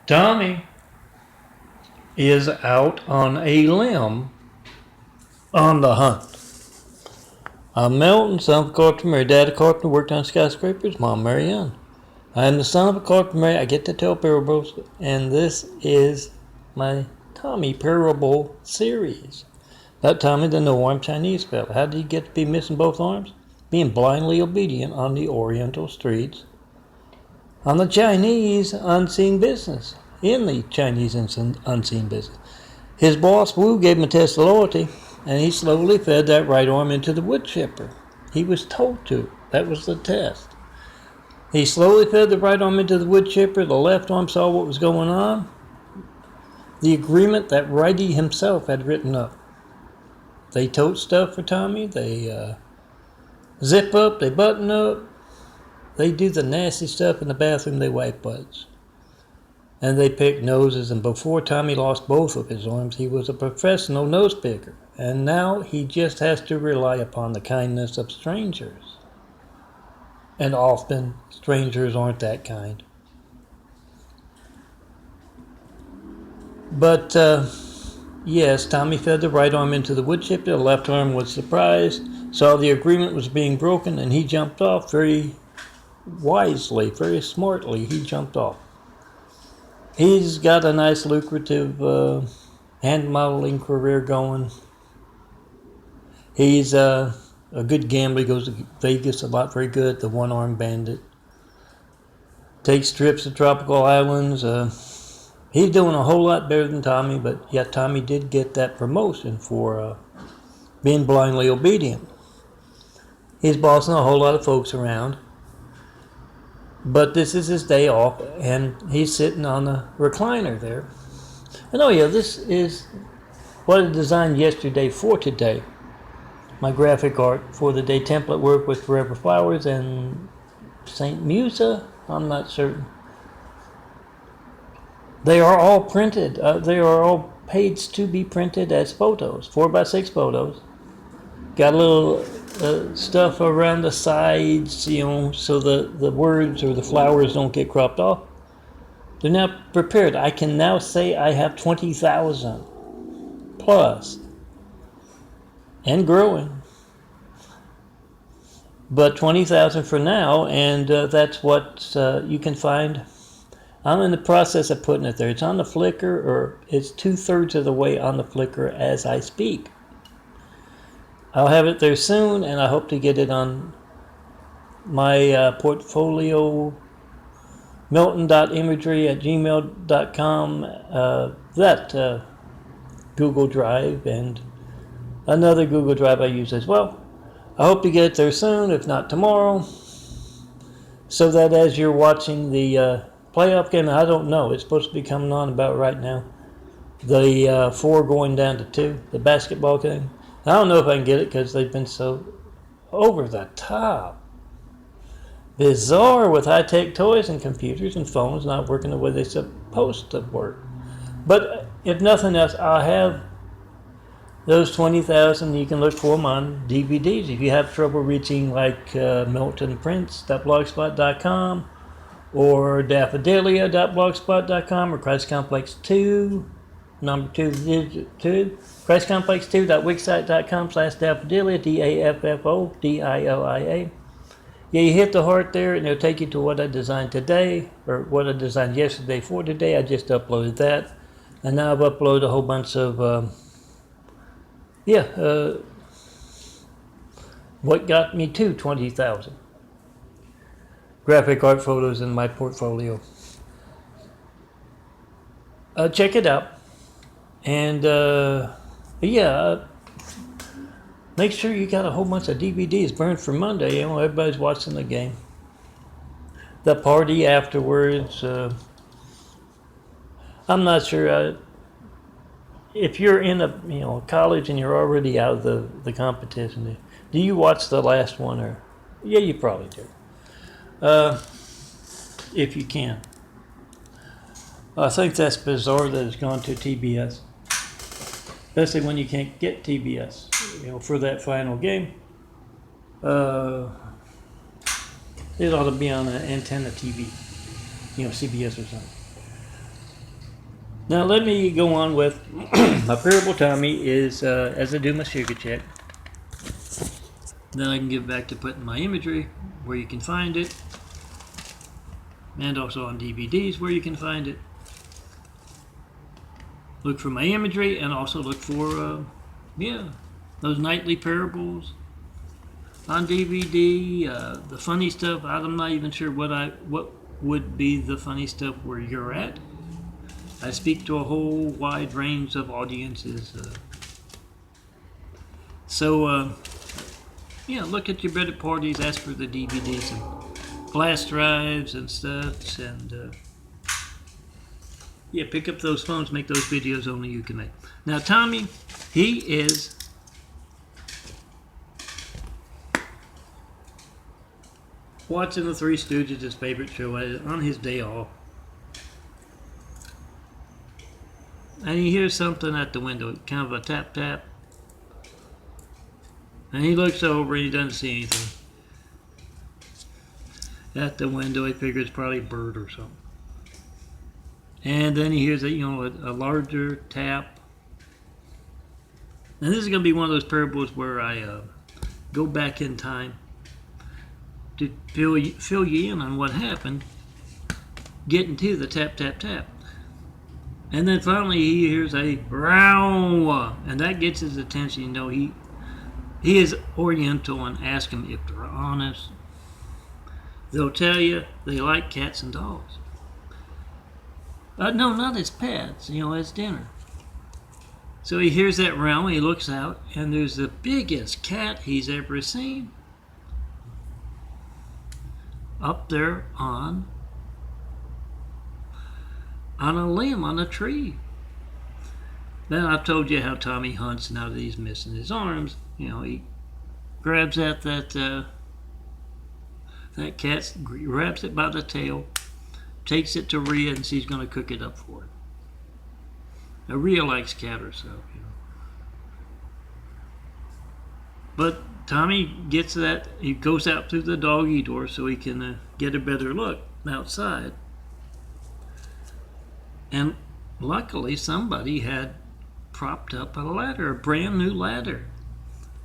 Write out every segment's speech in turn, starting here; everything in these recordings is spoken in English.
Tommy is out on a limb on the hunt. I'm Melton, son of a carpenter. My dad a carpenter, worked on skyscrapers. Mom Marianne. I am the son of a carpenter. I get to tell parables, and this is my Tommy parable series. That Tommy, the no-arm Chinese fella. How did he get to be missing both arms? Being blindly obedient on the Oriental streets. On the Chinese unseen business. In the Chinese unseen business. His boss, Wu, gave him a test of loyalty, and he slowly fed that right arm into the wood chipper. He was told to. That was the test. He slowly fed the right arm into the wood chipper. The left arm saw what was going on. The agreement that Righty himself had written up. They tote stuff for Tommy. They zip up. They button up. They do the nasty stuff in the bathroom. They wipe butts. And they pick noses. And before Tommy lost both of his arms, he was a professional nose picker. And now he just has to rely upon the kindness of strangers. And often, strangers aren't that kind. But, yes, Tommy fed the right arm into the wood chipper. The left arm was surprised, saw the agreement was being broken, and he jumped off very wisely, very smartly. He jumped off. He's got a nice, lucrative hand modeling career going. He's a good gambler. He goes to Vegas a lot, very good. The one-armed bandit. Takes trips to tropical islands. He's doing a whole lot better than Tommy, but yeah, Tommy did get that promotion for being blindly obedient. He's bossing a whole lot of folks around. But this is his day off, and he's sitting on the recliner there. And oh yeah, this is what I designed yesterday for today. My graphic art for the day template work with Forever Flowers and St. Musa. I'm not certain. They are all printed. They are all page to be printed as photos, 4x6 photos. Got a little stuff around the sides, so the words or the flowers don't get cropped off. They're now prepared. I can now say I have 20,000 plus and growing. But 20,000 for now, and that's what you can find. I'm in the process of putting it there. It's on the Flickr, or it's 2/3 of the way on the Flickr as I speak. I'll have it there soon, and I hope to get it on my portfolio, melton.imagery@gmail.com, that Google Drive, and another Google Drive I use as well. I hope to get it there soon, if not tomorrow, so that as you're watching the playoff game, I don't know, it's supposed to be coming on about right now, the 4 going down to 2, the basketball game. I don't know if I can get it because they've been so over the top. Bizarre with high-tech toys and computers and phones not working the way they're supposed to work. But if nothing else, I'll have those 20,000. You can look for them on DVDs. If you have trouble reaching like MiltonPrince.blogspot.com or Daffodilia.blogspot.com or Christ Complex 2, number 2, ChristComplex2.wixsite.com/Daffodilia, DAFFODILIA. Yeah, you hit the heart there, and it'll take you to what I designed today, or what I designed yesterday for today. I just uploaded that, and now I've uploaded a whole bunch of, what got me to 20,000 graphic art photos in my portfolio. Check it out. And, make sure you got a whole bunch of DVDs burned for Monday. Everybody's watching the game. The party afterwards. I'm not sure. If you're in a college and you're already out of the competition, do you watch the last one? Or yeah, you probably do. If you can. I think that's bizarre that it's gone to TBS. Especially when you can't get TBS, for that final game. It ought to be on an antenna TV, CBS or something. Now let me go on with my parable Tommy is as I do my sugar check. Then I can get back to putting my imagery where you can find it, and also on DVDs where you can find it. Look for my imagery and also look for those nightly parables on DVD. The funny stuff, I'm not even sure what would be the funny stuff where you're at. I speak to a whole wide range of audiences. Look at your better parties, ask for the DVDs and flash drives and stuff, and pick up those phones, make those videos only you can make. Now, Tommy, he is watching the Three Stooges, his favorite show, on his day off. And he hears something at the window, kind of a tap tap. And he looks over and he doesn't see anything. At the window, he figures it's probably a bird or something. And then he hears a larger tap. And this is going to be one of those parables where I go back in time to fill you in on what happened, getting to the tap tap tap. And then finally he hears a row, and that gets his attention. He is Oriental, and ask him if they're honest. They'll tell you they like cats and dogs. No, not as pets, as dinner. So he hears that row, he looks out, and there's the biggest cat he's ever seen up there on a limb, on a tree. Then I've told you how Tommy hunts now that he's missing his arms. He grabs at that cat, grabs it by the tail, takes it to Rhea, and she's going to cook it up for him. Now, Rhea likes cat herself, But Tommy gets that. He goes out through the doggy door so he can get a better look outside. And luckily, somebody had propped up a ladder, a brand new ladder,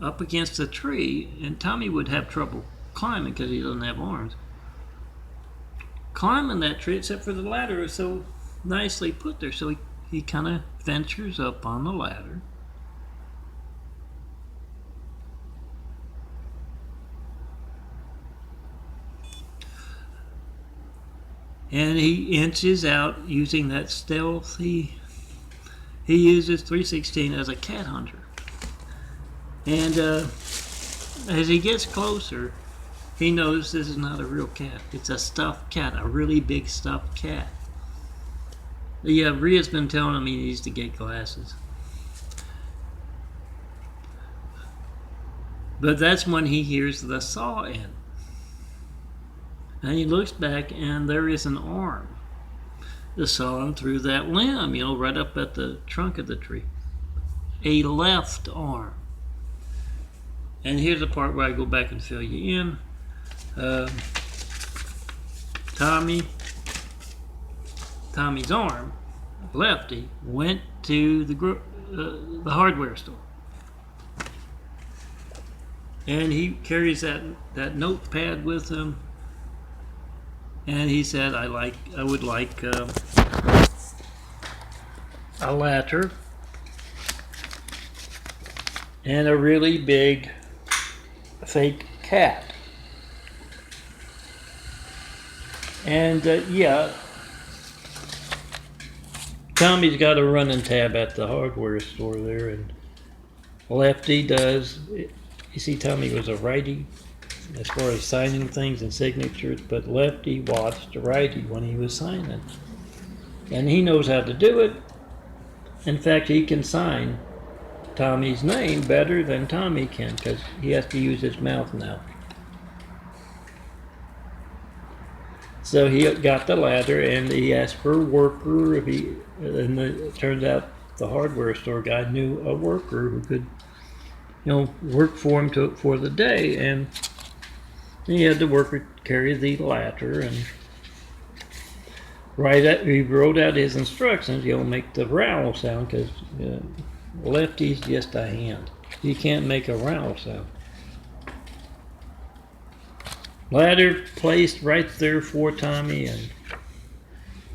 up against the tree, and Tommy would have trouble climbing because he doesn't have arms. Climbing that tree, except for the ladder is so nicely put there, so he kind of ventures up on the ladder. And he inches out using that stealth. He uses 316 as a cat hunter. And as he gets closer, he knows this is not a real cat. It's a stuffed cat, a really big stuffed cat. Yeah, Rhea's been telling him he needs to get glasses. But that's when he hears the saw end. And he looks back, and there is an arm that's sawing through that limb, right up at the trunk of the tree. A left arm. And here's the part where I go back and fill you in. Tommy's arm, lefty, went to the hardware store. And he carries that notepad with him. And he said, I would like a ladder and a really big fake cat. And Tommy's got a running tab at the hardware store there, and Lefty does. You see, Tommy was a righty as far as signing things and signatures, but Lefty watched the righty when he was signing. And he knows how to do it. In fact, he can sign Tommy's name better than Tommy can, because he has to use his mouth now. So he got the ladder, and he asked for a worker. And it turns out the hardware store guy knew a worker who could, work for him for the day. And he had the worker carry the ladder, and He wrote out his instructions. You'll make the growl sound because lefty's just a hand. You can't make a growl sound. Ladder placed right there for Tommy, and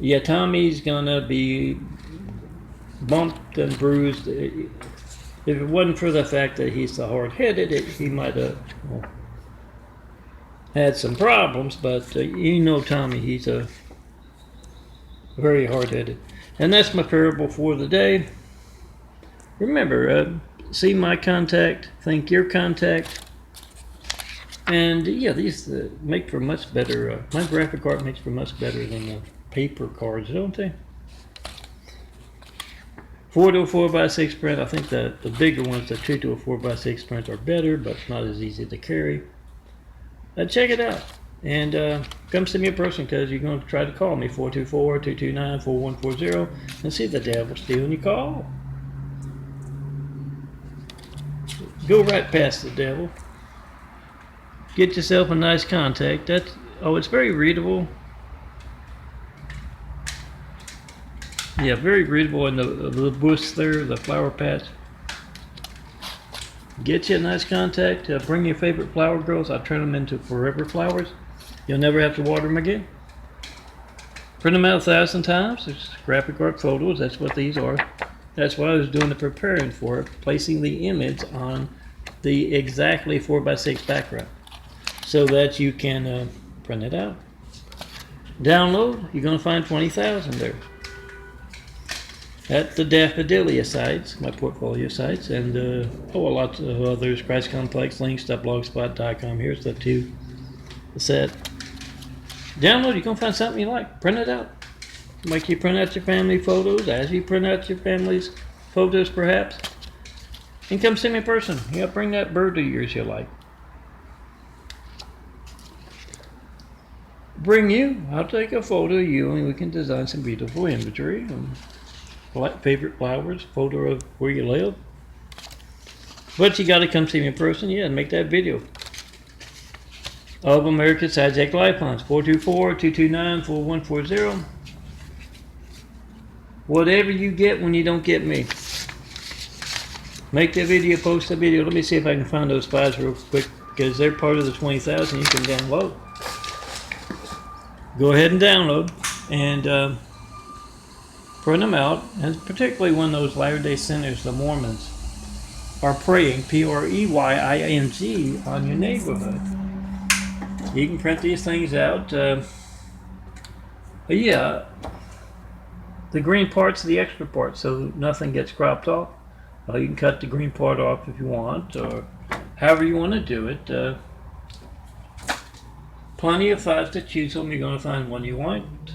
yeah, Tommy's gonna be bumped and bruised. If it wasn't for the fact that he's so hard-headed, he might have had some problems. But you know, Tommy, he's a very hard-headed. And that's my parable for the day. Remember, see my contact, think your contact. And yeah, these make for much better, my graphic art makes for much better than the paper cards, don't they? 4x6 print, I think the bigger ones, the 2x4x6 print are better, but not as easy to carry. Check it out. And come see me in person, because you're going to try to call me, 424-229-4140, and see the devil stealing your call. Go right past the devil. Get yourself a nice contact. It's very readable. Yeah, very readable in the bush there, the flower patch. Get you a nice contact. Bring your favorite flower girls. I'll turn them into forever flowers. You'll never have to water them again. Print them out 1,000 times. There's graphic art photos. That's what these are. That's what I was doing the preparing for it, placing the image on the exactly 4x6 background, so that you can print it out. Download, you're going to find 20,000 there. At the Daffodilia sites, my portfolio sites, and lots of others, Christ Complex, links.blogspot.com. Here's the set. Download, you're going to find something you like. Print it out. Like you print out your family photos, as you print out your family's photos perhaps. And come see me in person. Yeah, bring that bird of yours you like. Bring you. I'll take a photo of you and we can design some beautiful imagery. And favorite flowers, photo of where you live. But you got to come see me in person, yeah, and make that video. Of America's Hijack Lifelines, 424-229-4140. Whatever you get when you don't get me. Make that video, post the video. Let me see if I can find those files real quick, because they're part of the 20,000 you can download. Go ahead and download and print them out, and particularly when those Latter-day Saints, the Mormons, are praying, P-R-E-Y-I-N-G, on your neighborhood. You can print these things out. Yeah, the green part's the extra part, so nothing gets cropped off. You can cut the green part off if you want, or however you want to do it. Plenty of files to choose from. You're going to find one you want.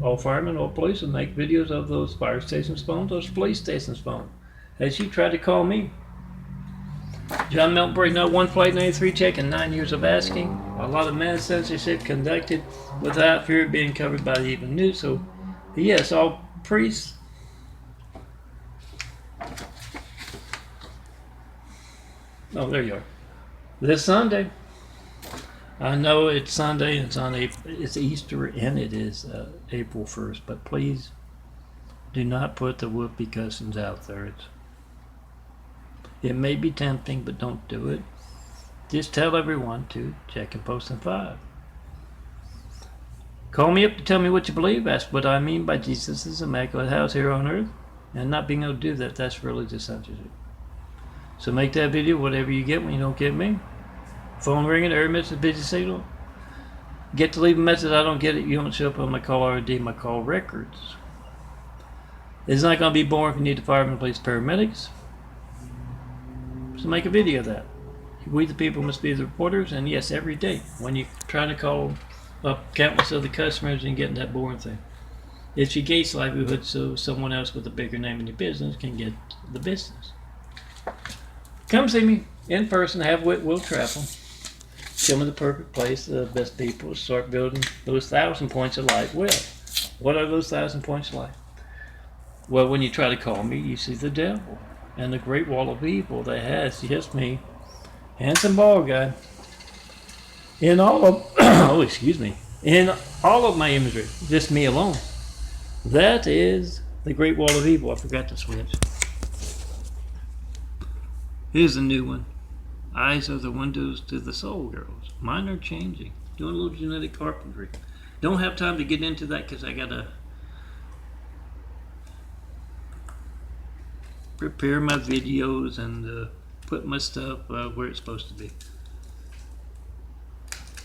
All firemen, all police will make videos of those fire stations' phones, those police stations' phones. As you try to call me. John Melton breaking out 1 Flight 93 check and 9 years of asking. A lot of mass censorship conducted without fear of being covered by the even news. So, yes, all priests. Oh, there you are. This Sunday. I know it's Sunday and it's Easter and it is April 1st, but please do not put the whoopee cussings out there. It may be tempting, but don't do it. Just tell everyone to check and post in 5. Call me up to tell me what you believe. Ask what I mean by Jesus' immaculate house here on earth. And not being able to do that, that's religious censorship. So make that video whatever you get when you don't get me. Phone ringing, error message, busy signal. Get to leave a message, I don't get it, you don't show up on my call ID, my call records. It's not going to be boring if you need the firemen, police, paramedics. So make a video of that. We the people must be the reporters, and yes, every day when you try to call up countless other customers and getting that boring thing. It's your gate's livelihood, so someone else with a bigger name in your business can get the business. Come see me in person, have wit, will travel. Show me the perfect place, the best people, start building those 1,000 points of light. Well, what are those 1,000 points of light? Well, when you try to call me, you see the devil and the great wall of evil that has just me, handsome bald guy, in all of, oh, excuse me, in all of my imagery, just me alone. That is the Great Wall of Evil. I forgot to switch. Here's a new one. Eyes are the windows to the soul, girls. Mine are changing. Doing a little genetic carpentry. Don't have time to get into that because I gotta prepare my videos and put my stuff where it's supposed to be.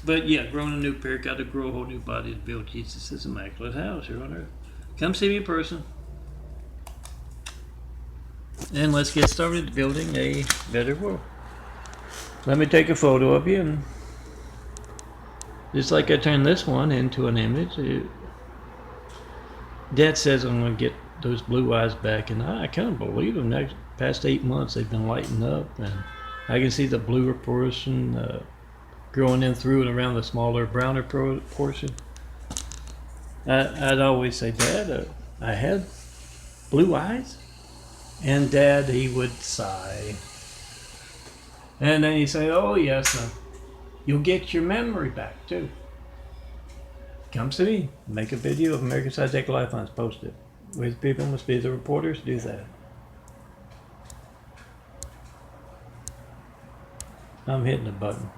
But yeah, growing a new pair, got to grow a whole new body to build Jesus' immaculate house here on earth. Come see me in person. And let's get started building a better world. Let me take a photo of you, and just like I turned this one into an image, Dad says I'm going to get those blue eyes back, and I kind of believe him. The past 8 months they've been lighting up, and I can see the bluer portion growing in through and around the smaller, browner portion. I'd always say, Dad, I had blue eyes? And Dad, he would sigh. And then he'd say, oh yes, son. You'll get your memory back too. Come see me. Make a video of American Sci-Tech Lifelines, post it. With people must be the reporters, do that. I'm hitting the button.